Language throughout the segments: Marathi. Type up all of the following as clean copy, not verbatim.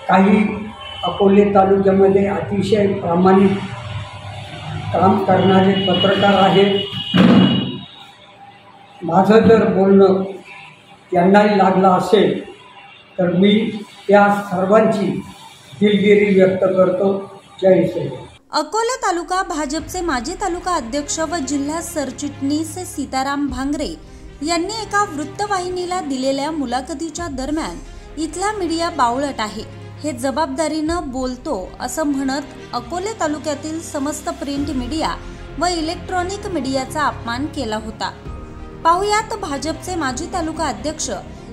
काही अकोले तालुक्यामध्ये अतिशय प्रामाणिक काम करणारे पत्रकार आहेत। माझं जर बोलणं त्यांनाही लागलं असेल तर मी त्या सर्वांची दिलगिरी व्यक्त करतो। जय श्री राम। अकोला तालुका भाजपचे माजी तालुका अध्यक्ष व जिल्हा सरचिटणीस सीताराम भांगरे यांनी एका वृत्तवाहिनीला दिलेल्या मुलाखतीच्या दरम्यान इथला मीडिया बावळट आहे, हे जबाबदारीनं बोलतो असं म्हणत अकोले तालुक्यातील समस्त प्रिंट मीडिया व इलेक्ट्रॉनिक मीडियाचा अपमान केला होता। पाहुयात भाजपचे माजी तालुका अध्यक्ष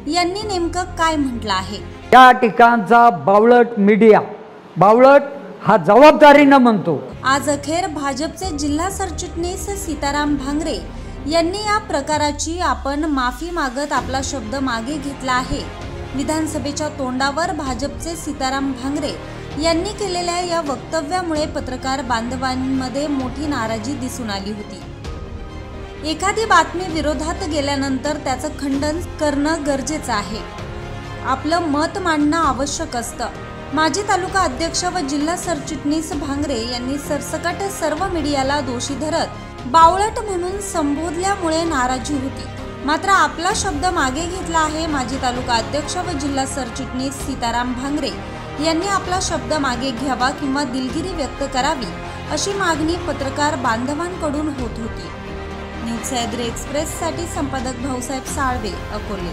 यांनी नेमकं काय म्हटलं आहे। या ठिकाणचा बावळट मीडिया, बावळट हा जबाबदारीनं म्हणतो। आज अखेर भाजपचे जिल्हा सरचिटणीस सीताराम भांगरे यांनी या प्रकाराची आपण माफी मागत आपला शब्द मागे घेतला आहे। विधानसभेच्या तोंडावर भाजपचे सीताराम भांगरे यांनी केलेल्या या वक्तव्यामुळे पत्रकार बांधवांमध्ये मोठी नाराजी दिसून आली होती। एखादी बातमी विरोधात गेल्यानंतर त्याचं खंडन करणं गरजेचं आहे, आपलं मत मांडणं आवश्यक असतं। माजी तालुका अध्यक्ष व जिल्हा सरचिटणीस भांगरे यांनी सरसकट सर्व मीडियाला दोषी धरत बावळट म्हणून संबोधल्यामुळे नाराजी होती। मात्र आपला शब्द मागे घेतला आहे। माजी तालुका अध्यक्ष व जिल्हा सरचिटणीस सीताराम भांगरे यांनी आपला शब्द मागे घ्यावा किंवा दिलगिरी व्यक्त करावी अशी मागणी पत्रकार बांधवांकडून होत होती। न्यूज सह्याद्री एक्सप्रेस साठी संपादक भाऊसाहेब साळवे, अकोले।